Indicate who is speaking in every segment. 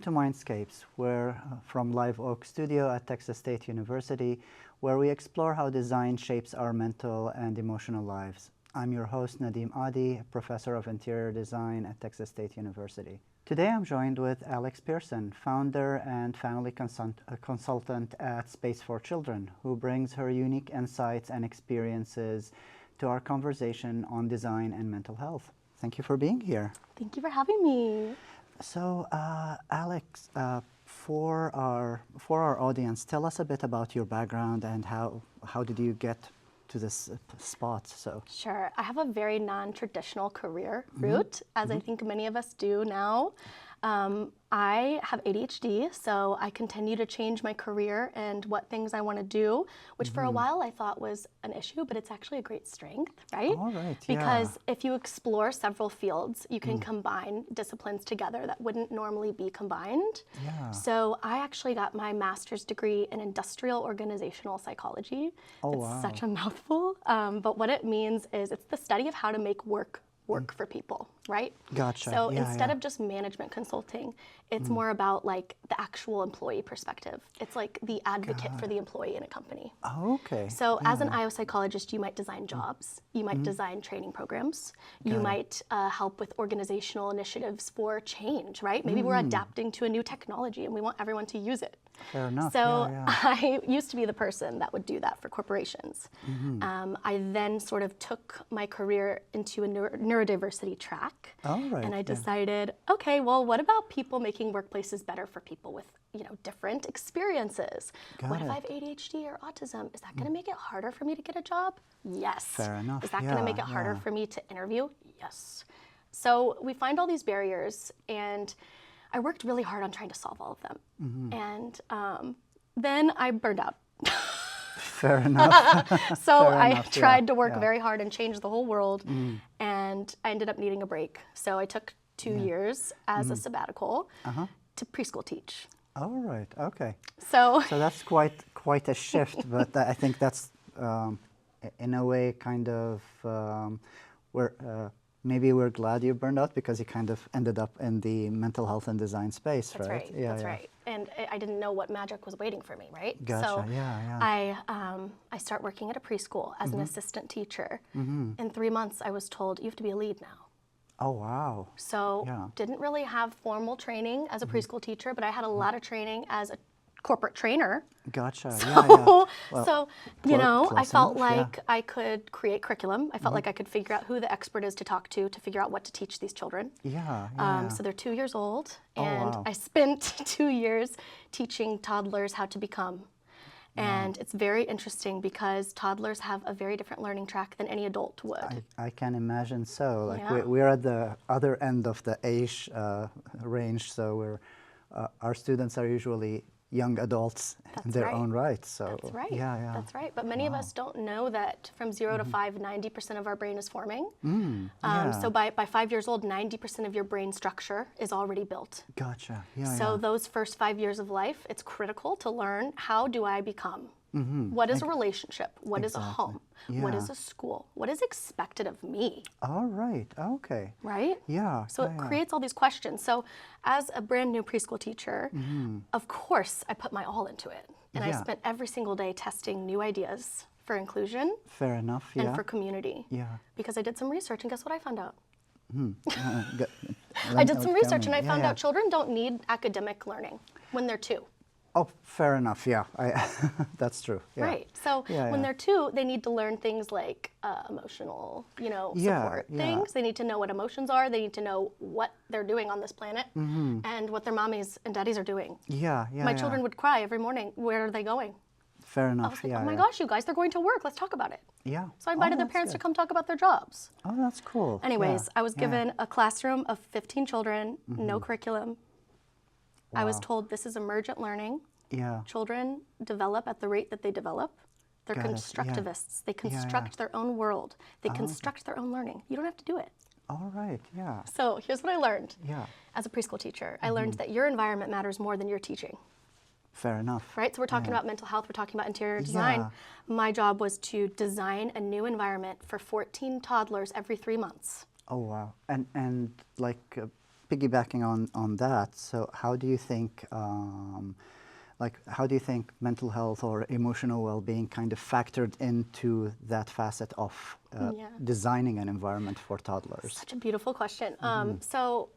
Speaker 1: Welcome to Mindscapes. We're from Live Oak Studio at Texas State University, where we explore how design shapes our mental and emotional lives. I'm your host, Nadim Adi, professor of interior design at Texas State University. Today I'm joined with Alex Pearson, founder and family consultant at Space for Children, who brings her unique insights and experiences to our conversation on design and mental health. Thank you for being here.
Speaker 2: Thank you for having me.
Speaker 1: So, Alex, for our audience, tell us a bit about your background and how did you get to this spot? So
Speaker 2: Sure. I have a very non-traditional career route, as I think many of us do now. I have ADHD, so I continue to change my career and what things I want to do, which for a while I thought was an issue, but it's actually a great strength, right?
Speaker 1: All right,
Speaker 2: because if you explore several fields, you can combine disciplines together that wouldn't normally be combined.
Speaker 1: Yeah.
Speaker 2: So I actually got my master's degree in industrial organizational psychology.
Speaker 1: Oh,
Speaker 2: it's
Speaker 1: wow.
Speaker 2: such a mouthful, but what it means is it's the study of how to make work for people, right?
Speaker 1: Gotcha.
Speaker 2: So
Speaker 1: Yeah,
Speaker 2: instead
Speaker 1: yeah.
Speaker 2: of just management consulting, it's more about like the actual employee perspective. It's like the advocate for the employee in a company.
Speaker 1: Oh, okay.
Speaker 2: So as an IO psychologist, you might design jobs, you might design training programs, you might help with organizational initiatives for change, right? Maybe we're adapting to a new technology and we want everyone to use it.
Speaker 1: Fair enough.
Speaker 2: So
Speaker 1: yeah.
Speaker 2: I used to be the person that would do that for corporations. I then sort of took my career into a neurodiversity track.
Speaker 1: All right,
Speaker 2: And I
Speaker 1: yeah.
Speaker 2: decided, okay, well, what about people making workplaces better for people with, different experiences? What if I have ADHD or autism? Is that going to make it harder for me to get a job? Yes.
Speaker 1: Fair enough.
Speaker 2: Is that going to make it harder for me to interview? Yes. So we find all these barriers, and I worked really hard on trying to solve all of them. And then I burned out.
Speaker 1: Fair enough.
Speaker 2: So
Speaker 1: Fair
Speaker 2: I
Speaker 1: enough,
Speaker 2: tried to work
Speaker 1: yeah.
Speaker 2: very hard and change the whole world, and I ended up needing a break. So I took 2 years as a sabbatical to preschool teach.
Speaker 1: All right. Okay.
Speaker 2: So
Speaker 1: So that's quite a shift, but I think that's in a way kind of maybe we're glad you burned out because you kind of ended up in the mental health and design space,
Speaker 2: That's
Speaker 1: right?
Speaker 2: right.
Speaker 1: Yeah,
Speaker 2: That's
Speaker 1: yeah.
Speaker 2: right. And I didn't know what magic was waiting for me, right?
Speaker 1: Gotcha.
Speaker 2: So
Speaker 1: yeah.
Speaker 2: I start working at a preschool as an assistant teacher. In 3 months, I was told, you have to be a lead now.
Speaker 1: Oh, wow.
Speaker 2: So
Speaker 1: Yeah.
Speaker 2: didn't really have formal training as a preschool teacher, but I had a lot of training as a corporate trainer.
Speaker 1: Gotcha.
Speaker 2: So,
Speaker 1: yeah, yeah. Well,
Speaker 2: so I
Speaker 1: close
Speaker 2: felt
Speaker 1: enough, yeah.
Speaker 2: like I could create curriculum. I felt like I could figure out who the expert is to talk to figure out what to teach these children.
Speaker 1: Yeah.
Speaker 2: So they're 2 years old,
Speaker 1: Oh,
Speaker 2: and
Speaker 1: wow.
Speaker 2: I spent 2 years teaching toddlers how to become. And it's very interesting because toddlers have a very different learning track than any adult would.
Speaker 1: I can imagine so. Like
Speaker 2: Yeah.
Speaker 1: we're at the other end of the age range, so our students are usually young adults in
Speaker 2: That's
Speaker 1: their
Speaker 2: right.
Speaker 1: own right. So
Speaker 2: That's right.
Speaker 1: Yeah.
Speaker 2: That's right. But many of us don't know that from 0 to 5, 90% of our brain is forming.
Speaker 1: Yeah.
Speaker 2: So by 5 years old, 90% of your brain structure is already built.
Speaker 1: Gotcha. Yeah.
Speaker 2: So those first 5 years of life, it's critical to learn, how do I become? What is a relationship? What is a home? What is
Speaker 1: Yeah.
Speaker 2: a school? What is expected of me?
Speaker 1: All right. Okay.
Speaker 2: Right?
Speaker 1: Yeah.
Speaker 2: So it creates all these questions. So as a brand new preschool teacher, of course I put my all into it. And I
Speaker 1: Yeah.
Speaker 2: spent every single day testing new ideas for inclusion
Speaker 1: Fair enough. Yeah.
Speaker 2: and for community.
Speaker 1: Yeah.
Speaker 2: Because I did some research, and guess what I found out?
Speaker 1: Good.
Speaker 2: I did some research, and I
Speaker 1: Yeah,
Speaker 2: found
Speaker 1: yeah.
Speaker 2: out children don't need academic learning when they're 2.
Speaker 1: Oh, fair enough. Yeah. That's true. Yeah.
Speaker 2: Right. So
Speaker 1: Yeah,
Speaker 2: when
Speaker 1: yeah.
Speaker 2: they're 2, they need to learn things like emotional,
Speaker 1: Yeah,
Speaker 2: support
Speaker 1: yeah.
Speaker 2: things. They need to know what emotions are. They need to know what they're doing on this planet and what their mommies and daddies are doing.
Speaker 1: Yeah. Yeah.
Speaker 2: My
Speaker 1: yeah.
Speaker 2: children would cry every morning. Where are they going?
Speaker 1: Fair
Speaker 2: I
Speaker 1: enough.
Speaker 2: was like,
Speaker 1: yeah.
Speaker 2: oh my
Speaker 1: yeah.
Speaker 2: gosh, you guys, they're going to work. Let's talk about it.
Speaker 1: Yeah.
Speaker 2: So I invited their
Speaker 1: that's
Speaker 2: parents to
Speaker 1: good.
Speaker 2: come talk about their jobs.
Speaker 1: Oh, that's cool.
Speaker 2: Anyways,
Speaker 1: Yeah,
Speaker 2: I was
Speaker 1: yeah.
Speaker 2: given a classroom of 15 children, no curriculum. I was
Speaker 1: Wow.
Speaker 2: told this is emergent learning.
Speaker 1: Yeah.
Speaker 2: Children develop at the rate that they develop. They're
Speaker 1: Got it, yeah.
Speaker 2: constructivists. They
Speaker 1: yeah.
Speaker 2: construct their own world. They construct their own learning. You don't have to do it.
Speaker 1: All right. Yeah.
Speaker 2: So here's what I learned
Speaker 1: Yeah.
Speaker 2: as a preschool teacher. I learned that your environment matters more than your teaching.
Speaker 1: Fair enough.
Speaker 2: Right? So we're talking about mental health. We're talking about interior design.
Speaker 1: Yeah.
Speaker 2: My job was to design a new environment for 14 toddlers every 3 months.
Speaker 1: Oh wow. And like piggybacking on that, so how do you think, how do you think mental health or emotional well-being kind of factored into that facet of designing an environment for toddlers?
Speaker 2: Such a beautiful question. So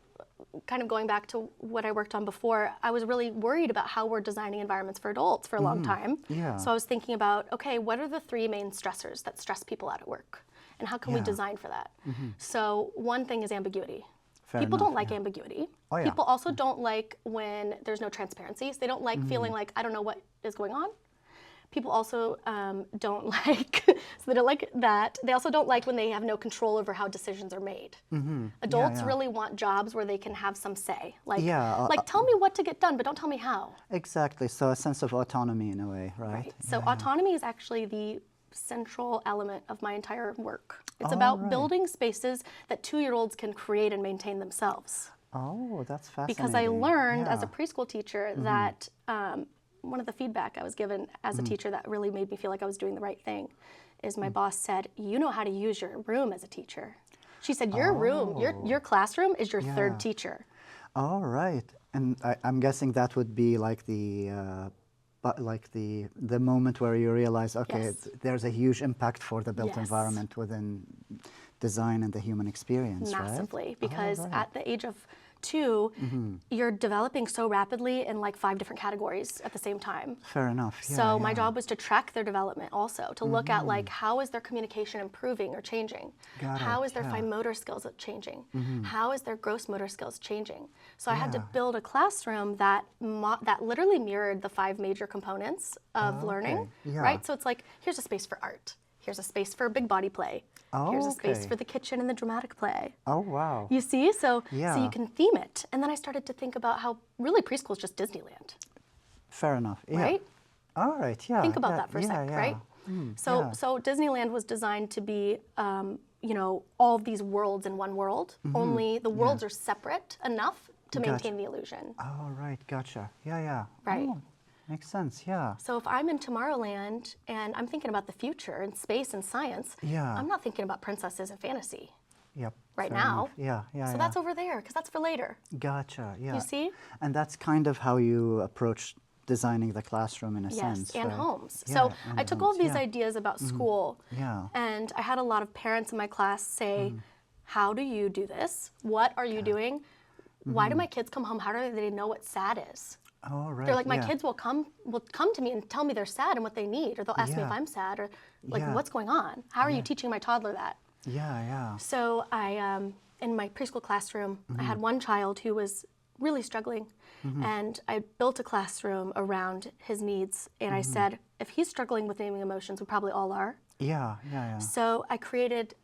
Speaker 2: kind of going back to what I worked on before, I was really worried about how we're designing environments for adults for a long time.
Speaker 1: Yeah.
Speaker 2: So I was thinking about, okay, what are the 3 main stressors that stress people out at work? And how can we design for that? So one thing is ambiguity. People don't like ambiguity.
Speaker 1: Oh, yeah.
Speaker 2: People also don't like when there's no transparency. So they don't like feeling like, I don't know what is going on. People also don't like, so they don't like that. They also don't like when they have no control over how decisions are made. Adults really want jobs where they can have some say. Like, tell me what to get done, but don't tell me how.
Speaker 1: Exactly, so a sense of autonomy in a way, right?
Speaker 2: So autonomy is actually the central element of my entire work. It's about building spaces that 2-year-olds can create and maintain themselves.
Speaker 1: Oh, that's fascinating.
Speaker 2: Because I learned as a preschool teacher that one of the feedback I was given as a teacher that really made me feel like I was doing the right thing is my boss said, you know how to use your room as a teacher. She said, your room, your classroom is your 3rd teacher.
Speaker 1: All right. And I'm guessing that would be like the moment where you realize, okay, there's a huge impact for the built environment within design and the human experience,
Speaker 2: Massively,
Speaker 1: right?
Speaker 2: because at the age of 2, you're developing so rapidly in like 5 different categories at the same time.
Speaker 1: Fair enough. Yeah,
Speaker 2: so my job was to track their development also, to look at like how is their communication improving or changing? How is their fine motor skills changing? How is their gross motor skills changing? So I had to build a classroom that literally mirrored the 5 major components of learning, right? So it's like, here's a space for art. Here's a space for big body play. Here's a space for the kitchen and the dramatic play.
Speaker 1: Oh, wow.
Speaker 2: You see? So you can theme it. And then I started to think about how really preschool is just Disneyland.
Speaker 1: Fair enough. Yeah.
Speaker 2: Right?
Speaker 1: All right, yeah.
Speaker 2: Think about that for a sec, right? So Disneyland was designed to be, you know, all of these worlds in one world, only the worlds are separate enough to maintain the illusion.
Speaker 1: Oh, right, gotcha. Yeah.
Speaker 2: Right.
Speaker 1: Oh, makes sense, yeah.
Speaker 2: So if I'm in Tomorrowland and I'm thinking about the future and space and science, I'm not thinking about princesses and fantasy.
Speaker 1: Yep.
Speaker 2: Right now.
Speaker 1: Enough. Yeah.
Speaker 2: So that's over there, because that's for later.
Speaker 1: Gotcha, yeah.
Speaker 2: You see?
Speaker 1: And that's kind of how you approach designing the classroom in a sense,
Speaker 2: and
Speaker 1: right?
Speaker 2: homes.
Speaker 1: Yeah,
Speaker 2: So
Speaker 1: and
Speaker 2: I took
Speaker 1: homes,
Speaker 2: all these ideas about school, and I had a lot of parents in my class say, how do you do this? What are you doing? Why do my kids come home? How do they know what sad is?
Speaker 1: Oh, right.
Speaker 2: They're like, my kids will come to me and tell me they're sad and what they need, or they'll ask me if I'm sad, or like, what's going on? How are you teaching my toddler that?
Speaker 1: Yeah.
Speaker 2: So I, in my preschool classroom, I had one child who was really struggling, and I built a classroom around his needs, and I said, if he's struggling with naming emotions, we probably all are.
Speaker 1: Yeah.
Speaker 2: So I created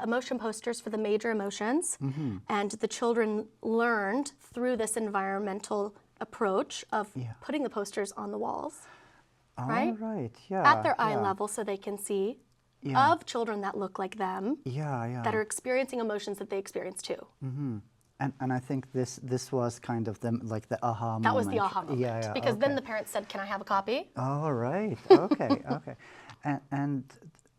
Speaker 2: emotion posters for the major emotions, and the children learned through this environmental approach of putting the posters on the walls, right?
Speaker 1: Right, yeah.
Speaker 2: At their eye level, so they can see of children that look like them, that are experiencing emotions that they experience too.
Speaker 1: And I think this was kind of the aha moment.
Speaker 2: That was the aha moment. Because then the parents said, can I have a copy?
Speaker 1: All right, okay. And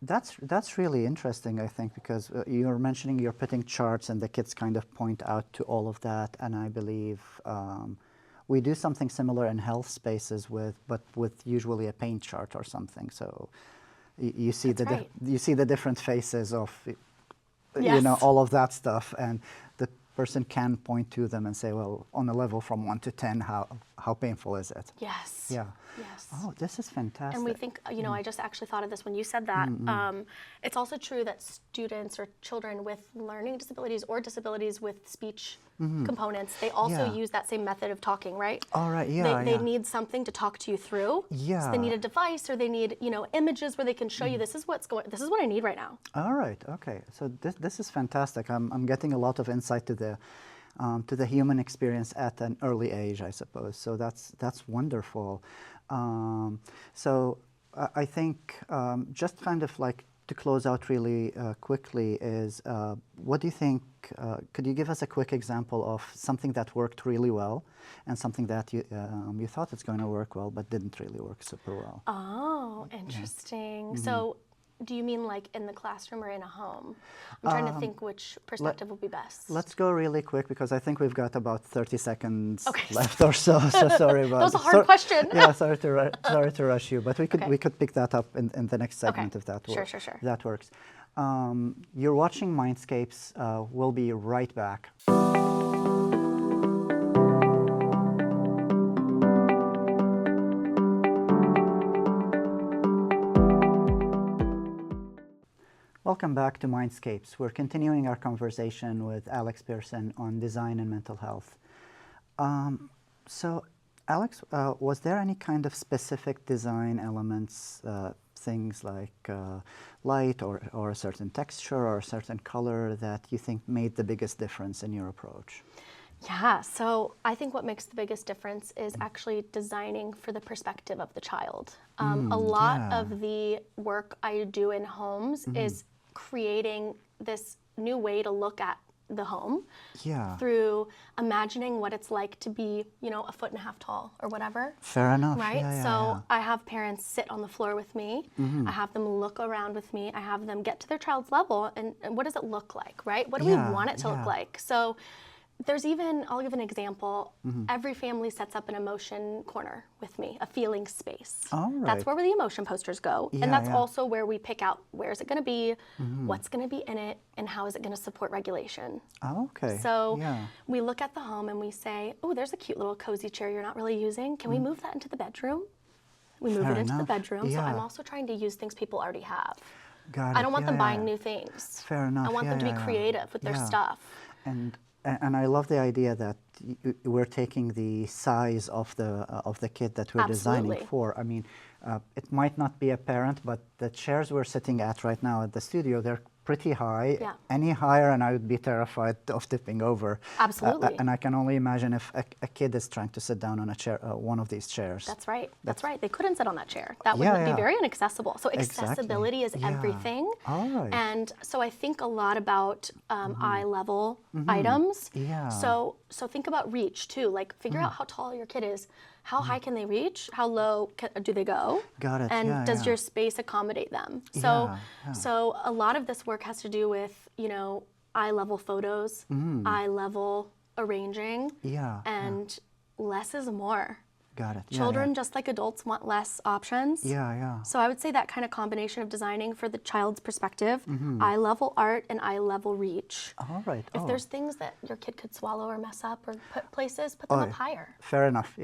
Speaker 1: that's really interesting, I think, because you're mentioning you're putting charts and the kids kind of point out to all of that, and I believe we do something similar in health spaces but with usually a paint chart or something. So you see you see the different faces of you know, all of that stuff, and the person can point to them and say, well, on a level from 1 to 10, how painful is it?
Speaker 2: Yes.
Speaker 1: Yeah.
Speaker 2: Yes.
Speaker 1: Oh, this is fantastic.
Speaker 2: And we think, you know, I just actually thought of this when you said that. It's also true that students or children with learning disabilities or disabilities with speech components, they also use that same method of talking, right?
Speaker 1: All right,
Speaker 2: They need something to talk to you through. So they need a device, or they need, you know, images where they can show you this is what I need right now.
Speaker 1: All right, okay. So this is fantastic. I'm getting a lot of insight to the human experience at an early age, I suppose. So that's wonderful. So I think just kind of like to close out really quickly is, what do you think, could you give us a quick example of something that worked really well and something that you thought it's going to work well but didn't really work super well?
Speaker 2: Oh, interesting. So Do you mean like in the classroom or in a home? I'm trying to think which perspective will be best.
Speaker 1: Let's go really quick because I think we've got about 30 seconds
Speaker 2: Okay.
Speaker 1: left or so. So sorry about
Speaker 2: That was a hard question.
Speaker 1: Yeah, sorry to rush you, but we could pick that up in the next segment if that works.
Speaker 2: Sure.
Speaker 1: If that works. You're watching Mindscapes. We'll be right back. Welcome back to Mindscapes. We're continuing our conversation with Alex Pearson on design and mental health. So, Alex, was there any kind of specific design elements, things like light or a certain texture or a certain color that you think made the biggest difference in your approach?
Speaker 2: Yeah, so I think what makes the biggest difference is actually designing for the perspective of the child. A lot of the work I do in homes is creating this new way to look at the home through imagining what it's like to be, you know, 1.5 feet tall or whatever.
Speaker 1: Fair enough.
Speaker 2: Right? I have parents sit on the floor with me. I have them look around with me. I have them get to their child's level and what does it look like, right? What do we want it to look like? So there's even, I'll give an example, every family sets up an emotion corner with me, a feeling space. That's where the emotion posters go. And that's also where we pick out where is it going to be, what's going to be in it, and how is it going to support regulation. So we look at the home and we say, oh, there's a cute little cozy chair you're not really using. Can we move that into the bedroom? We move it into the bedroom. So I'm also trying to use things people already have. I don't want them buying new things.
Speaker 1: Fair enough.
Speaker 2: I want them to be creative with their stuff.
Speaker 1: And I love the idea that we're taking the size of the kid that we're designing for. I mean, it might not be apparent, but the chairs we're sitting at right now at the studio, they're pretty high. Any higher and I would be terrified of tipping over.
Speaker 2: Absolutely.
Speaker 1: And I can only imagine if a kid is trying to sit down on a chair, one of these chairs.
Speaker 2: That's right. That's right. They couldn't sit on that chair. That would be very inaccessible. So accessibility is everything. And so I think a lot about eye level items. So think about reach too. Like figure out how tall your kid is. How high can they reach? How low do they go?
Speaker 1: Got it.
Speaker 2: And does your space accommodate them? So a lot of this work has to do with, you know, eye level photos, eye level arranging, and less is more.
Speaker 1: Got it.
Speaker 2: Children, just like adults, want less options. So I would say that kind of combination of designing for the child's perspective, eye level art and eye level reach. If there's things that your kid could swallow or mess up or put places, put them up higher.
Speaker 1: Fair enough.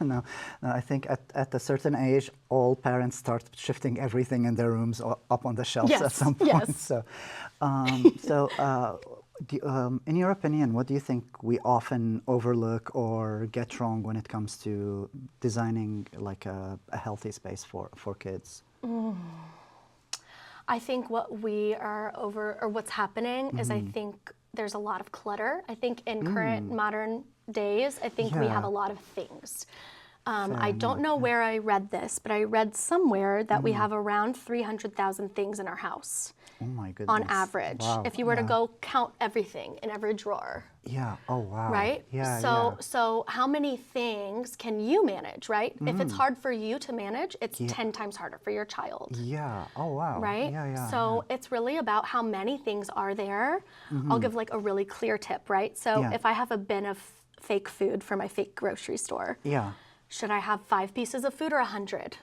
Speaker 1: No, I think at a certain age, all parents start shifting everything in their rooms up on the shelves at some point. So, in your opinion, what do you think we often overlook or get wrong when it comes to designing like a healthy space for kids?
Speaker 2: I think what we are what's happening is I think there's a lot of clutter. I think in current modern days, I think we have a lot of things. I don't know where I read this, but I read somewhere that we have around 300,000 things in our house.
Speaker 1: Oh my goodness.
Speaker 2: On average, if you were to go count everything in every drawer.
Speaker 1: Oh wow.
Speaker 2: Right? So how many things can you manage, right? If it's hard for you to manage, it's 10 times harder for your child.
Speaker 1: Oh wow.
Speaker 2: Right? So it's really about how many things are there. I'll give like a really clear tip, right? So if I have a bin of fake food for my fake grocery store, should I have 5 pieces of food or 100?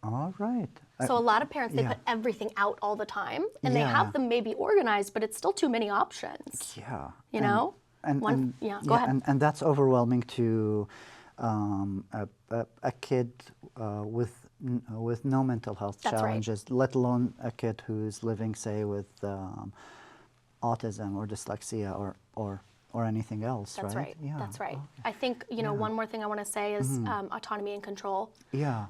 Speaker 1: All right.
Speaker 2: So a lot of parents, they put everything out all the time, and they have them maybe organized, but it's still too many options. You know? Go ahead.
Speaker 1: And that's overwhelming to a kid with no mental health challenges, let alone a kid who's living, say, with autism or dyslexia or anything else,
Speaker 2: That's right? That's right. I think, you know, one more thing I want to say is autonomy and control.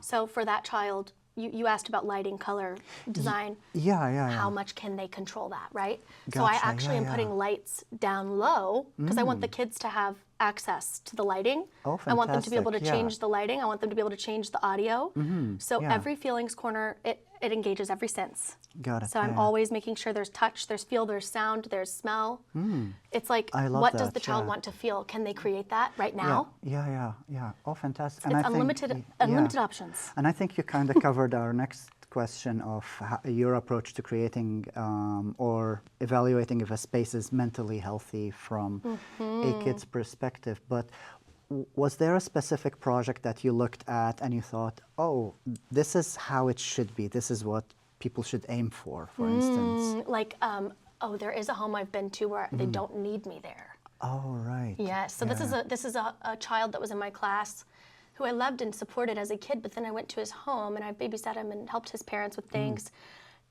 Speaker 2: So for that child, you asked about lighting, color, design. How much can they control that, right? So I actually am putting lights down low because I want the kids to have access to the lighting. I want them to be able to change the lighting. I want them to be able to change the audio. So every feelings corner, it engages every sense.
Speaker 1: Got it.
Speaker 2: So I'm always making sure there's touch, there's feel, there's sound, there's smell. It's like, what does the child want to feel? Can they create that right now?
Speaker 1: Oh, fantastic.
Speaker 2: It's unlimited options.
Speaker 1: And I think you kind of covered our next question of your approach to creating or evaluating if a space is mentally healthy from a kid's perspective. But was there a specific project that you looked at and you thought, oh, this is how it should be, this is what people should aim for instance?
Speaker 2: Like, oh, there is a home I've been to where they don't need me there.
Speaker 1: Oh, right.
Speaker 2: Yes, so this is a child that was in my class who I loved and supported as a kid, but then I went to his home and I babysat him and helped his parents with things.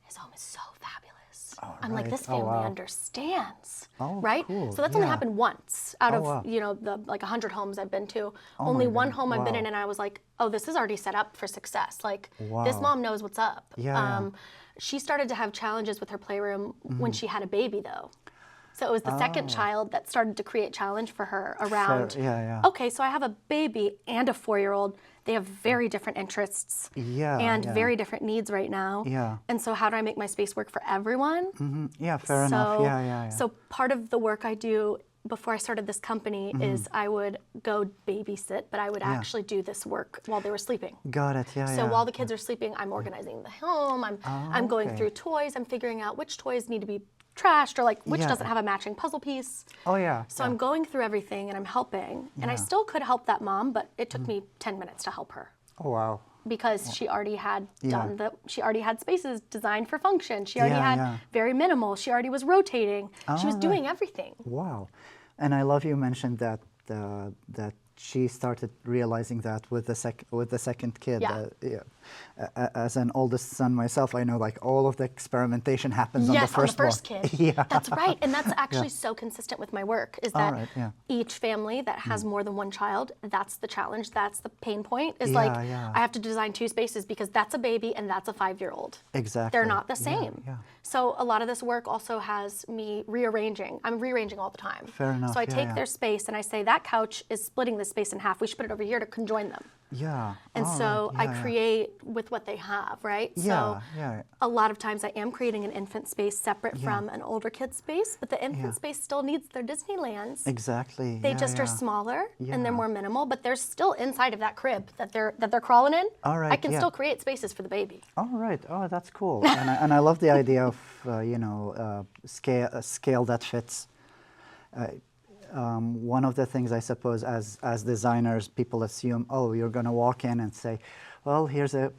Speaker 2: His home is so fabulous.
Speaker 1: Oh,
Speaker 2: I'm like, this family understands, right?
Speaker 1: Cool.
Speaker 2: So that's only happened once out of, you know, the like 100 homes I've been to. Only one home I've been in and I was like, oh, this is already set up for success. Like, this mom knows what's up. She started to have challenges with her playroom when she had a baby, though. So it was the second child that started to create challenge for her around, okay, so I have a baby and a 4-year-old. They have very different interests and very different needs right now. And so how do I make my space work for everyone?
Speaker 1: Yeah, fair enough.
Speaker 2: So part of the work I do before I started this company is I would go babysit, but I would actually do this work while they were sleeping.
Speaker 1: Got it,
Speaker 2: So while the kids are sleeping, I'm organizing the home, I'm going through toys, I'm figuring out which toys need to be trashed or like which doesn't have a matching puzzle piece. So I'm going through everything and I'm helping. And I still could help that mom, but it took me 10 minutes to help her.
Speaker 1: Oh, wow.
Speaker 2: Because she already had done she already had spaces designed for function. She already had very minimal. She already was rotating. She was doing everything.
Speaker 1: Wow. And I love you mentioned that that she started realizing that with the second kid. As an oldest son myself, I know like all of the experimentation happens on the first
Speaker 2: kid. That's right. And that's actually so consistent with my work is that each family that has more than one child, that's the challenge, that's the pain point is like I have to design 2 spaces because that's a baby and that's a 5-year-old.
Speaker 1: Exactly.
Speaker 2: They're not the same. So a lot of this work also has me rearranging. I'm rearranging all the time.
Speaker 1: Fair enough.
Speaker 2: So I take their space and I say that couch is splitting the space in half. We should put it over here to conjoin them. And so I create with what they have, right? So a lot of times I am creating an infant space separate from an older kid space, but the infant space still needs their Disneylands.
Speaker 1: Exactly.
Speaker 2: They just are smaller and they're more minimal, but they're still inside of that crib that they're crawling in. I can still create spaces for the baby.
Speaker 1: All right. Oh, that's cool. and I love the idea of you know, scale that fits. One of the things I suppose as designers, people assume, oh, you're going to walk in and say, well, here's a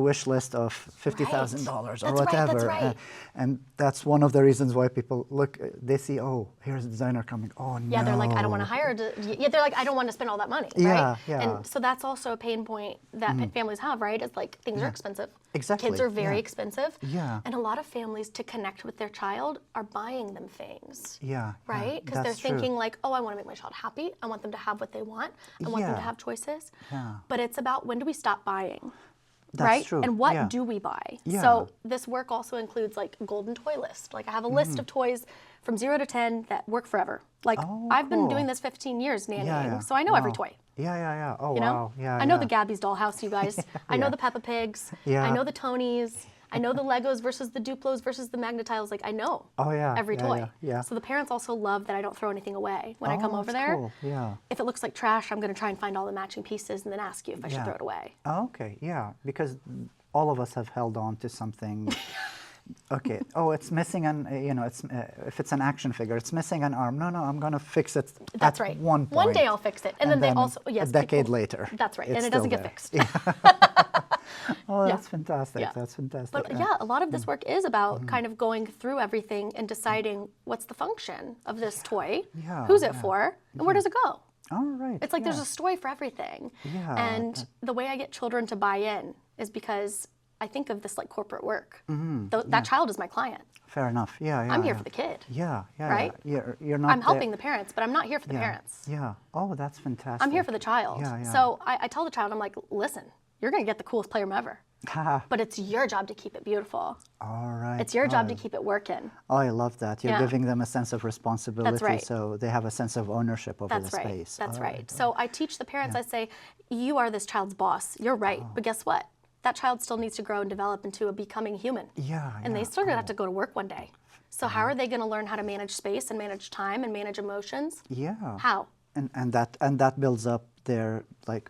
Speaker 1: wish list of $50,000 or whatever.
Speaker 2: That's right.
Speaker 1: And that's one of the reasons why people look, they see, oh, here's a designer coming. Oh, no.
Speaker 2: Yeah, they're like, I don't want to hire, they're like, I don't want to spend all that money, right? And so that's also a pain point that families have, right? It's like, things are expensive.
Speaker 1: Exactly.
Speaker 2: Kids are very expensive.
Speaker 1: And
Speaker 2: a lot of families, to connect with their child, are buying them things. Right? Because they're thinking like, oh, I want to make my child happy. I want them to have what they want. I want them to have choices. But it's about when do we stop buying?
Speaker 1: That's true.
Speaker 2: And what do we buy? So this work also includes like a golden toy list. Like I have a list of toys from 0 to 10 that work forever. Like I've been doing this 15 years nannying, so I know every toy.
Speaker 1: Oh,
Speaker 2: you know?
Speaker 1: wow.
Speaker 2: I know the Gabby's Dollhouse, you guys. I know the Peppa Pigs. I know the Tonys. I know the Legos versus the Duplos versus the Magnetiles. Like I know every toy. So the parents also love that I don't throw anything away when I come over there.
Speaker 1: Cool.
Speaker 2: If it looks like trash, I'm going to try and find all the matching pieces and then ask you if I should throw it away.
Speaker 1: Okay, because all of us have held on to something. Okay. Oh, it's missing an. You know, it's if it's an action figure, it's missing an arm. No, I'm going to fix it.
Speaker 2: That's
Speaker 1: at
Speaker 2: right.
Speaker 1: One point.
Speaker 2: One day I'll fix it, and then they also
Speaker 1: a decade later.
Speaker 2: That's right, and it doesn't get fixed.
Speaker 1: Oh, that's fantastic. That's fantastic.
Speaker 2: But a lot of this work is about kind of going through everything and deciding what's the function of this toy, who's it for, and where does it go.
Speaker 1: All right.
Speaker 2: It's like there's a story for everything. And the way I get children to buy in is because I think of this like corporate work. That child is my client.
Speaker 1: Fair enough.
Speaker 2: I'm here for the kid. Right?
Speaker 1: You're not.
Speaker 2: I'm helping the parents, but I'm not here for the parents.
Speaker 1: Oh, that's fantastic.
Speaker 2: I'm here for the child. So I tell the child, I'm like, listen, you're going to get the coolest playroom ever. But it's your job to keep it beautiful.
Speaker 1: All right.
Speaker 2: It's your job to keep it working.
Speaker 1: Oh, I love that. You're giving them a sense of responsibility.
Speaker 2: That's right.
Speaker 1: So they have a sense of ownership over the space.
Speaker 2: That's right. So I teach the parents, I say, you are this child's boss. You're right. But guess what? That child still needs to grow and develop into a becoming human. And they still have to go to work one day. So how are they going to learn how to manage space and manage time and manage emotions? How?
Speaker 1: And that builds up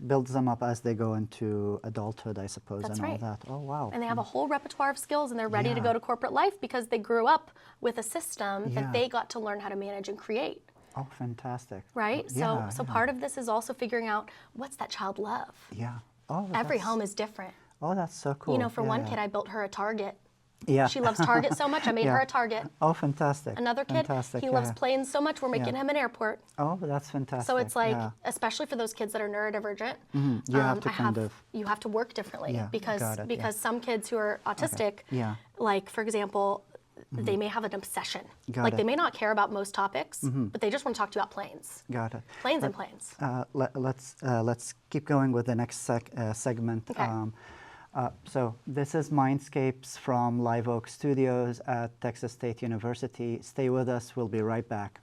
Speaker 1: builds them up as they go into adulthood, I suppose,
Speaker 2: That's
Speaker 1: and
Speaker 2: right.
Speaker 1: all that. Oh wow.
Speaker 2: And they have a whole repertoire of skills, and they're ready to
Speaker 1: Yeah.
Speaker 2: go to corporate life because they grew up with a system
Speaker 1: Yeah.
Speaker 2: that they got to learn how to manage and create.
Speaker 1: Oh, fantastic.
Speaker 2: Right?
Speaker 1: Yeah,
Speaker 2: So
Speaker 1: yeah.
Speaker 2: part of this is also figuring out what's that child love.
Speaker 1: Yeah. Oh,
Speaker 2: Every
Speaker 1: that's-
Speaker 2: home is different.
Speaker 1: Oh, that's so cool.
Speaker 2: You know, for
Speaker 1: Yeah,
Speaker 2: one
Speaker 1: yeah.
Speaker 2: kid, I built her a Target.
Speaker 1: Yeah.
Speaker 2: She loves Target so much, I made
Speaker 1: Yeah.
Speaker 2: her a Target.
Speaker 1: Oh, fantastic.
Speaker 2: Another kid,
Speaker 1: Fantastic.
Speaker 2: he
Speaker 1: yeah,
Speaker 2: loves
Speaker 1: yeah.
Speaker 2: planes so much, we're making
Speaker 1: Yeah.
Speaker 2: him an airport.
Speaker 1: Oh, that's fantastic.
Speaker 2: So it's like,
Speaker 1: yeah.
Speaker 2: especially for those kids that are neurodivergent,
Speaker 1: You have to
Speaker 2: you have to work differently
Speaker 1: Yeah,
Speaker 2: because
Speaker 1: got it,
Speaker 2: because some kids who are autistic,
Speaker 1: Yeah.
Speaker 2: like for example, they may have an obsession.
Speaker 1: Got
Speaker 2: Like
Speaker 1: it.
Speaker 2: they may not care about most topics, but they just want to talk to you about planes.
Speaker 1: Got it.
Speaker 2: Planes and planes.
Speaker 1: Let's keep going with the next segment.
Speaker 2: Okay.
Speaker 1: So this is Mindscapes from Live Oak Studios at Texas State University. Stay with us. We'll be right back.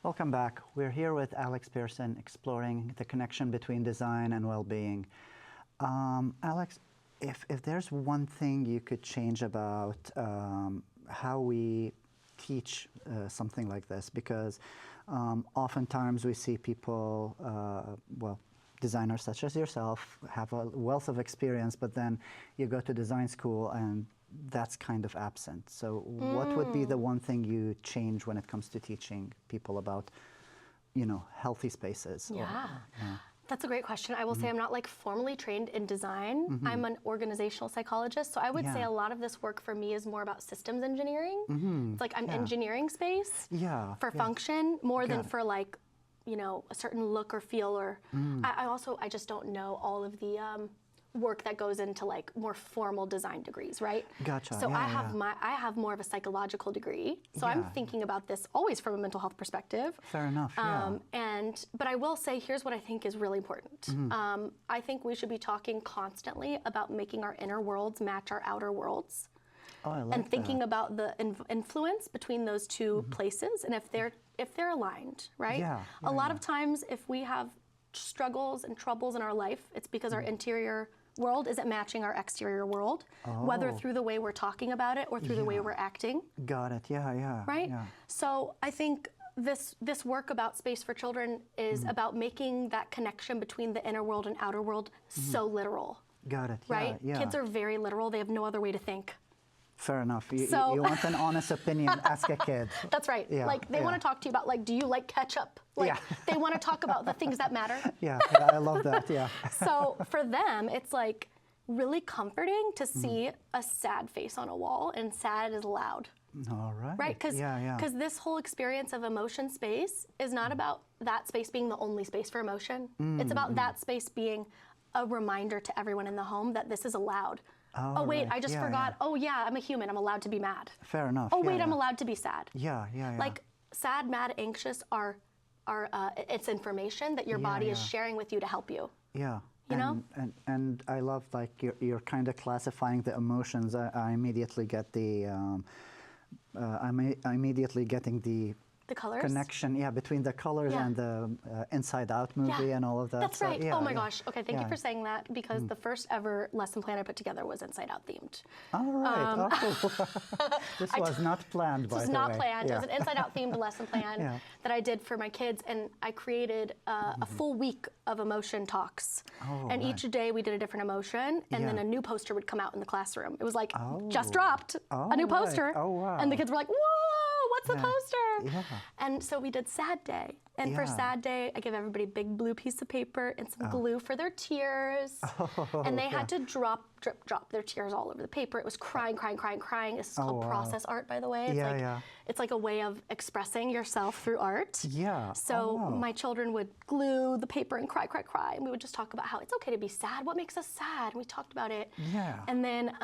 Speaker 1: Welcome back. We're here with Alex Pearson exploring the connection between design and well-being. Alex, if there's one thing you could change about how we teach something like this, because oftentimes we see people, designers such as yourself, have a wealth of experience, but then you go to design school and that's kind of absent. So what would be the one thing you change when it comes to teaching people about, healthy spaces?
Speaker 2: Yeah. That's a great question. I will say I'm not like formally trained in design. I'm an organizational psychologist. So I would say
Speaker 1: Yeah.
Speaker 2: a lot of this work for me is more about systems engineering. It's like I'm
Speaker 1: Yeah.
Speaker 2: engineering space
Speaker 1: Yeah.
Speaker 2: for
Speaker 1: yeah.
Speaker 2: function more than
Speaker 1: Got it.
Speaker 2: for like, a certain look or feel or I just don't know all of the work that goes into like more formal design degrees, right?
Speaker 1: Gotcha.
Speaker 2: So
Speaker 1: Yeah,
Speaker 2: I have more of a psychological degree. So I'm
Speaker 1: Yeah.
Speaker 2: thinking about this always from a mental health perspective.
Speaker 1: Fair enough. Yeah.
Speaker 2: But I will say, here's what I think is really important. I think we should be talking constantly about making our inner worlds match our outer worlds,
Speaker 1: Oh, I like
Speaker 2: and thinking
Speaker 1: that.
Speaker 2: about the influence between those two places, and if they're aligned, right?
Speaker 1: Yeah,
Speaker 2: A lot of times, if we have struggles and troubles in our life, it's because our interior world isn't matching our exterior world, whether
Speaker 1: Oh.
Speaker 2: through the way we're talking about it or through the way we're acting.
Speaker 1: Got it. Yeah, yeah.
Speaker 2: Right?
Speaker 1: Yeah.
Speaker 2: So I think this work about space for children is about making that connection between the inner world and outer world so literal,
Speaker 1: Got it.
Speaker 2: right?
Speaker 1: Yeah, yeah.
Speaker 2: Kids are very literal. They have no other way to think.
Speaker 1: Fair enough. You
Speaker 2: So-
Speaker 1: want an honest opinion, ask a kid.
Speaker 2: That's right.
Speaker 1: Yeah,
Speaker 2: Like they want
Speaker 1: yeah.
Speaker 2: to talk to you about like, do you like ketchup? Like
Speaker 1: Yeah.
Speaker 2: they want to talk about the things that matter.
Speaker 1: Yeah, yeah, I love that. Yeah.
Speaker 2: So for them, it's like really comforting to see a sad face on a wall, and sad is loud.
Speaker 1: All right.
Speaker 2: Right, because
Speaker 1: yeah, yeah.
Speaker 2: this whole experience of emotion space is not about that space being the only space for emotion. It's about that space being a reminder to everyone in the home that this is allowed. Oh wait,
Speaker 1: right.
Speaker 2: I just
Speaker 1: Yeah,
Speaker 2: forgot.
Speaker 1: yeah.
Speaker 2: Oh yeah, I'm a human. I'm allowed to be mad.
Speaker 1: Fair enough.
Speaker 2: Oh
Speaker 1: yeah,
Speaker 2: wait, I'm
Speaker 1: yeah.
Speaker 2: allowed to be sad.
Speaker 1: Yeah, yeah, yeah.
Speaker 2: Like sad, mad, anxious are it's information that your
Speaker 1: Yeah,
Speaker 2: body is
Speaker 1: yeah.
Speaker 2: sharing with you to help you.
Speaker 1: Yeah.
Speaker 2: You know?
Speaker 1: And I love like you're kind of classifying the emotions. I immediately get the I'm immediately getting the
Speaker 2: The colors.
Speaker 1: connection, yeah, between the colors
Speaker 2: Yeah.
Speaker 1: and the Inside Out movie and all of that.
Speaker 2: That's
Speaker 1: So,
Speaker 2: right.
Speaker 1: yeah,
Speaker 2: Oh my
Speaker 1: yeah.
Speaker 2: gosh. Okay, thank you
Speaker 1: Yeah.
Speaker 2: for saying that, because the first ever lesson plan I put together was Inside Out themed.
Speaker 1: All right. Oh, this was not planned, by
Speaker 2: This was
Speaker 1: the
Speaker 2: not
Speaker 1: way.
Speaker 2: planned.
Speaker 1: Yeah.
Speaker 2: It was an Inside Out themed lesson plan
Speaker 1: Yeah.
Speaker 2: that I did for my kids, and I created a full week of emotion talks.
Speaker 1: Oh,
Speaker 2: and
Speaker 1: right.
Speaker 2: each day we did a different emotion, and then
Speaker 1: Yeah.
Speaker 2: a new poster would come out in the classroom. It was like,
Speaker 1: Oh.
Speaker 2: just dropped a new
Speaker 1: Oh, right.
Speaker 2: poster.
Speaker 1: Oh, wow.
Speaker 2: And the kids were like, whoa, what's the
Speaker 1: Yeah.
Speaker 2: poster?
Speaker 1: Yeah.
Speaker 2: And so we did Sad Day. And for
Speaker 1: Yeah.
Speaker 2: Sad Day, I gave everybody a big blue piece of paper and some glue for their tears. And they had to drop their tears all over the paper. It was crying, crying, crying, crying. This is called
Speaker 1: wow.
Speaker 2: process art, by the way. It's
Speaker 1: Yeah,
Speaker 2: like
Speaker 1: yeah.
Speaker 2: it's like a way of expressing yourself through art.
Speaker 1: Yeah.
Speaker 2: So
Speaker 1: Oh, wow.
Speaker 2: my children would glue the paper and cry, cry, cry. And we would just talk about how it's okay to be sad. What makes us sad? And we talked about it.
Speaker 1: Yeah.
Speaker 2: And then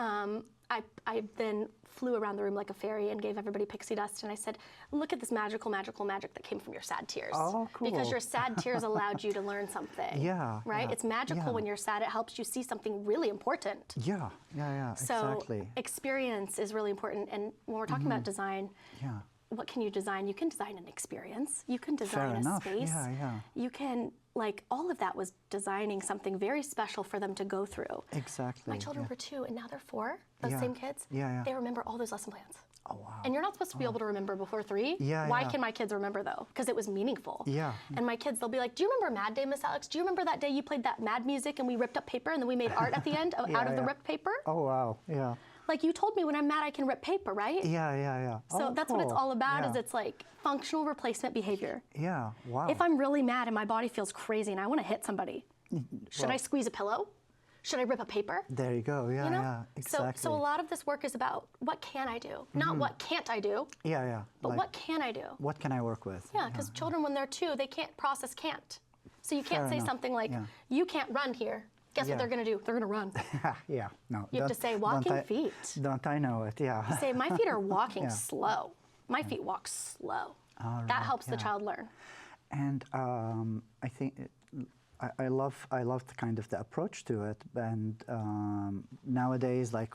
Speaker 2: I then flew around the room like a fairy and gave everybody pixie dust. And I said, look at this magical, magical magic that came from your sad tears.
Speaker 1: Oh, cool.
Speaker 2: Because your sad tears allowed you to learn something.
Speaker 1: Yeah,
Speaker 2: Right?
Speaker 1: yeah,
Speaker 2: It's magical
Speaker 1: yeah.
Speaker 2: when you're sad. It helps you see something really important.
Speaker 1: Yeah, yeah, yeah,
Speaker 2: So
Speaker 1: exactly.
Speaker 2: experience is really important. And when we're talking about design,
Speaker 1: Yeah.
Speaker 2: what can you design? You can design an experience. You can
Speaker 1: Fair
Speaker 2: design a
Speaker 1: enough.
Speaker 2: space.
Speaker 1: Yeah.
Speaker 2: You can, like, all of that was designing something very special for them to go through.
Speaker 1: Exactly.
Speaker 2: My children were 2 and now they're 4, those
Speaker 1: Yeah.
Speaker 2: same kids.
Speaker 1: Yeah.
Speaker 2: They remember all those lesson plans.
Speaker 1: Oh, wow.
Speaker 2: And you're not supposed to be able to remember before 3.
Speaker 1: Yeah,
Speaker 2: Why
Speaker 1: yeah.
Speaker 2: can my kids remember though? Because it was meaningful.
Speaker 1: Yeah.
Speaker 2: And my kids, they'll be like, do you remember Mad Day, Miss Alex? Do you remember that day you played that mad music and we ripped up paper and then we made art at the end out of the ripped paper?
Speaker 1: Oh, wow. Yeah.
Speaker 2: Like, you told me when I'm mad I can rip paper, right?
Speaker 1: Yeah.
Speaker 2: So that's what it's
Speaker 1: cool.
Speaker 2: all about,
Speaker 1: Yeah.
Speaker 2: is it's like functional replacement behavior.
Speaker 1: Yeah, wow.
Speaker 2: If I'm really mad and my body feels crazy and I want to hit somebody, should I squeeze a pillow? Should I rip a paper?
Speaker 1: There you go. Yeah,
Speaker 2: You know?
Speaker 1: yeah, exactly.
Speaker 2: So a lot of this work is about what can I do? Not what can't I do,
Speaker 1: Yeah.
Speaker 2: but
Speaker 1: Like,
Speaker 2: what can I do?
Speaker 1: what can I work with?
Speaker 2: Yeah, because children, when they're 2, they can't process can't. So you can't
Speaker 1: Fair
Speaker 2: say
Speaker 1: enough.
Speaker 2: something like,
Speaker 1: Yeah.
Speaker 2: you can't run here. Guess
Speaker 1: Yeah.
Speaker 2: what they're going to do? They're going to run.
Speaker 1: Yeah, no.
Speaker 2: You have to say walking feet.
Speaker 1: Don't I know it? Yeah.
Speaker 2: Say, my feet are walking
Speaker 1: Yeah.
Speaker 2: slow. My feet walk slow.
Speaker 1: All
Speaker 2: That
Speaker 1: right,
Speaker 2: helps the
Speaker 1: yeah.
Speaker 2: child learn.
Speaker 1: And I think I love the kind of the approach to it. And nowadays, like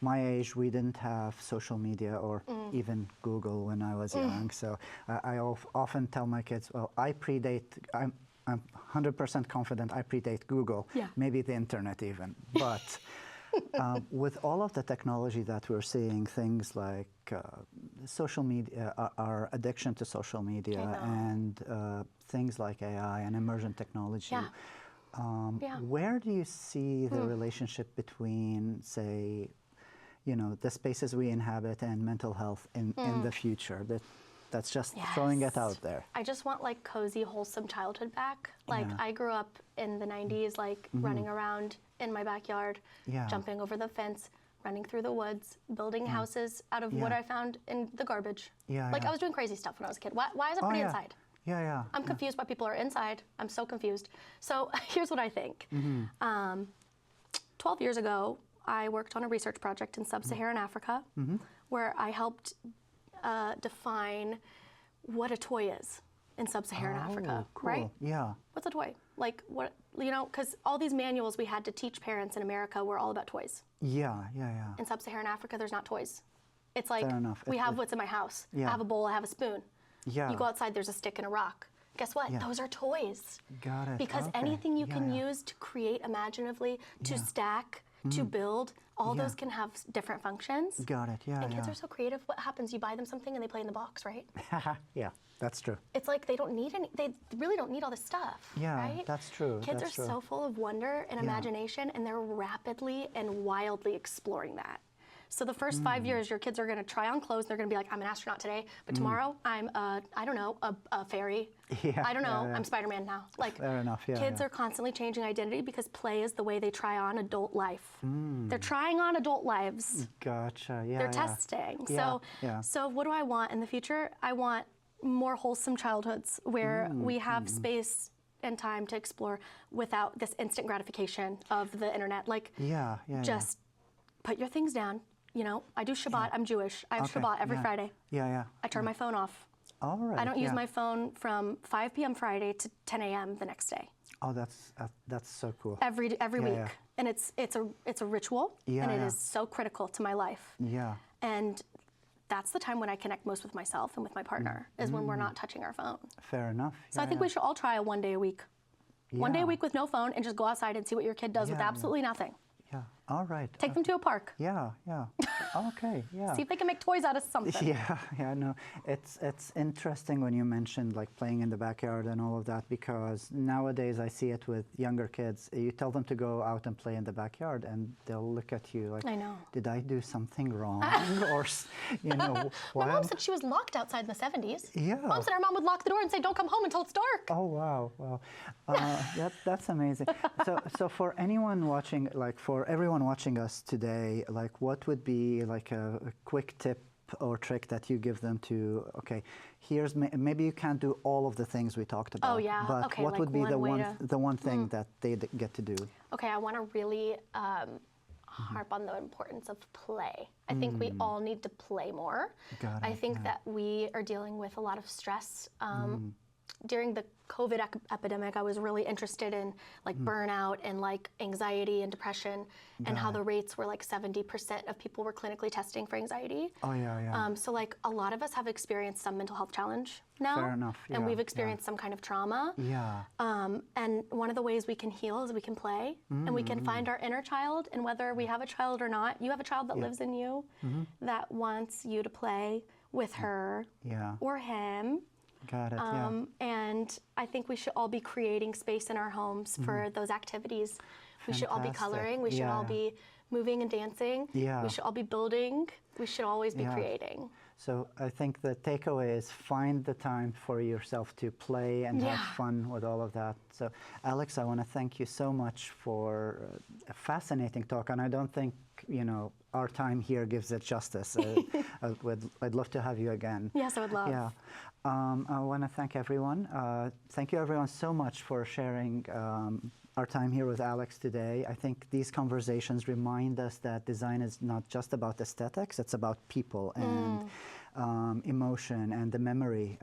Speaker 1: my age, we didn't have social media or even Google when I was young. So I often tell my kids, well, I'm 100% confident I predate Google,
Speaker 2: Yeah.
Speaker 1: maybe the internet even. But with all of the technology that we're seeing, things like social media, our addiction to social media, and things like AI and emergent technology,
Speaker 2: Yeah.
Speaker 1: where do you see the relationship between, say, the spaces we inhabit and mental health in the future? That's just throwing it out there.
Speaker 2: I just want, like, cozy, wholesome childhood back. Like,
Speaker 1: Yeah.
Speaker 2: I grew up in the 90s, like, running around in my backyard,
Speaker 1: Yeah.
Speaker 2: jumping over the fence, running through the woods, building houses out of what
Speaker 1: Yeah.
Speaker 2: I found in the garbage.
Speaker 1: Yeah,
Speaker 2: Like,
Speaker 1: yeah.
Speaker 2: I was doing crazy stuff when I was a kid. Why is it
Speaker 1: Oh,
Speaker 2: pretty
Speaker 1: yeah.
Speaker 2: inside?
Speaker 1: Yeah.
Speaker 2: I'm confused why people are inside. I'm so confused. So here's what I think. 12 years ago, I worked on a research project in sub-Saharan Africa where I helped define what a toy is in sub-Saharan Africa,
Speaker 1: cool.
Speaker 2: right?
Speaker 1: Yeah.
Speaker 2: What's a toy? Like, what, because all these manuals we had to teach parents in America were all about toys.
Speaker 1: Yeah.
Speaker 2: In sub-Saharan Africa, there's not toys. It's like,
Speaker 1: Fair enough.
Speaker 2: we have what's in my house.
Speaker 1: Yeah.
Speaker 2: I have a bowl, I have a spoon.
Speaker 1: Yeah.
Speaker 2: You go outside, there's a stick and a rock. Guess what?
Speaker 1: Yeah.
Speaker 2: Those are toys.
Speaker 1: Got it.
Speaker 2: Because
Speaker 1: Okay.
Speaker 2: anything you can
Speaker 1: Yeah.
Speaker 2: use to create imaginatively, to
Speaker 1: Yeah.
Speaker 2: stack, to build, all
Speaker 1: Yeah.
Speaker 2: those can have different functions.
Speaker 1: Got it. Yeah.
Speaker 2: And kids are so creative. What happens? You buy them something and they play in the box, right?
Speaker 1: Yeah, that's true.
Speaker 2: It's like they really don't need all this stuff,
Speaker 1: Yeah,
Speaker 2: right?
Speaker 1: that's true.
Speaker 2: Kids
Speaker 1: That's
Speaker 2: are
Speaker 1: true.
Speaker 2: so full of wonder and imagination, and they're rapidly and wildly exploring that. So the first 5 years, your kids are going to try on clothes. They're going to be like, I'm an astronaut today, but tomorrow I'm, I don't know, a fairy.
Speaker 1: Yeah,
Speaker 2: I don't know,
Speaker 1: yeah.
Speaker 2: I'm Spider-Man now. Like,
Speaker 1: Fair enough, yeah,
Speaker 2: kids
Speaker 1: yeah.
Speaker 2: are constantly changing identity because play is the way they try on adult life. They're trying on adult lives.
Speaker 1: Gotcha. Yeah.
Speaker 2: They're
Speaker 1: yeah.
Speaker 2: testing.
Speaker 1: Yeah.
Speaker 2: So what do I want in the future? I want more wholesome childhoods where we have space and time to explore without this instant gratification of the internet. Like,
Speaker 1: Yeah.
Speaker 2: just put your things down. I do Shabbat. I'm Jewish. I have
Speaker 1: Okay,
Speaker 2: Shabbat every
Speaker 1: yeah.
Speaker 2: Friday.
Speaker 1: Yeah.
Speaker 2: I turn my phone off.
Speaker 1: All right.
Speaker 2: I don't use
Speaker 1: yeah.
Speaker 2: my phone from 5 p.m. Friday to 10 a.m. the next day.
Speaker 1: Oh, that's so cool.
Speaker 2: Every
Speaker 1: Yeah,
Speaker 2: week,
Speaker 1: yeah.
Speaker 2: and it's a ritual,
Speaker 1: Yeah,
Speaker 2: and it
Speaker 1: yeah.
Speaker 2: is so critical to my life.
Speaker 1: Yeah.
Speaker 2: And that's the time when I connect most with myself and with my partner, is when we're not touching our phone.
Speaker 1: Fair enough.
Speaker 2: So I think we should all try a 1 day a week. 1 day a week with no phone, and just go outside and see what your kid does with
Speaker 1: Yeah, yeah.
Speaker 2: absolutely nothing.
Speaker 1: Yeah. All right.
Speaker 2: Take them to a park.
Speaker 1: Yeah. Okay. Yeah.
Speaker 2: See if they can make toys out of something.
Speaker 1: Yeah, no. It's interesting when you mentioned like playing in the backyard and all of that, because nowadays I see it with younger kids. You tell them to go out and play in the backyard and they'll look at you like,
Speaker 2: I know.
Speaker 1: did I do something wrong? Or,
Speaker 2: My
Speaker 1: why
Speaker 2: mom
Speaker 1: am-
Speaker 2: said she was locked outside in the 70s.
Speaker 1: Yeah.
Speaker 2: Mom said her mom would lock the door and say, don't come home until it's dark.
Speaker 1: Oh, wow. That's amazing. So for anyone watching, like for everyone watching us today, like what would be like a quick tip or trick that you give them to, okay, here's, maybe you can't do all of the things we talked about.
Speaker 2: Oh, yeah.
Speaker 1: But
Speaker 2: Okay,
Speaker 1: what
Speaker 2: like
Speaker 1: would be
Speaker 2: one way
Speaker 1: the one thing that they get to do?
Speaker 2: Okay, I want to really harp on the importance of play. I think we all need to play more.
Speaker 1: Got
Speaker 2: I
Speaker 1: it,
Speaker 2: think
Speaker 1: yeah.
Speaker 2: that we are dealing with a lot of stress during the COVID epidemic, I was really interested in like burnout and like anxiety and depression, and how the rates were like 70% of people were clinically testing for anxiety.
Speaker 1: Oh, yeah.
Speaker 2: So like a lot of us have experienced some mental health challenge now.
Speaker 1: Fair enough.
Speaker 2: And
Speaker 1: yeah,
Speaker 2: we've experienced some kind of trauma.
Speaker 1: Yeah.
Speaker 2: And one of the ways we can heal is we can play, and we can find our inner child. And whether we have a child or not, you have a child that lives in you that wants you to play with her or him.
Speaker 1: Got it, yeah.
Speaker 2: And I think we should all be creating space in our homes for those activities. We should all be coloring. We should all be moving and dancing.
Speaker 1: Yeah.
Speaker 2: We should all be building. We should always be creating.
Speaker 1: So I think the takeaway is find the time for yourself to play and have fun with all of that. So Alex, I want to thank you so much for a fascinating talk, and I don't think, you know, our time here gives it justice. I'd love to have you again.
Speaker 2: Yes, I would love.
Speaker 1: Yeah. I want to thank everyone. Thank you everyone so much for sharing our time here with Alex today. I think these conversations remind us that design is not just about aesthetics, it's about people and emotion and the memory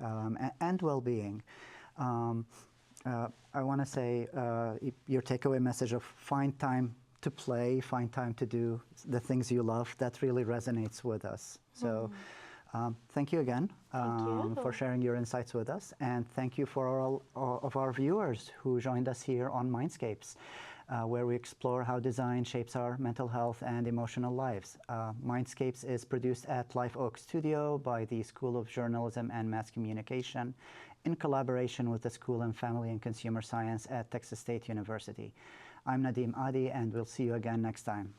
Speaker 1: and well-being. I want to say your takeaway message of find time to play, find time to do the things you love, that really resonates with us. So thank you again for sharing your insights with us, and thank you for all of our viewers who joined us here on Mindscapes, where we explore how design shapes our mental health and emotional lives. Mindscapes is produced at Live Oak Studio by the School of Journalism and Mass Communication in collaboration with the School of Family and Consumer Science at Texas State University. I'm Nadim Adi, and we'll see you again next time.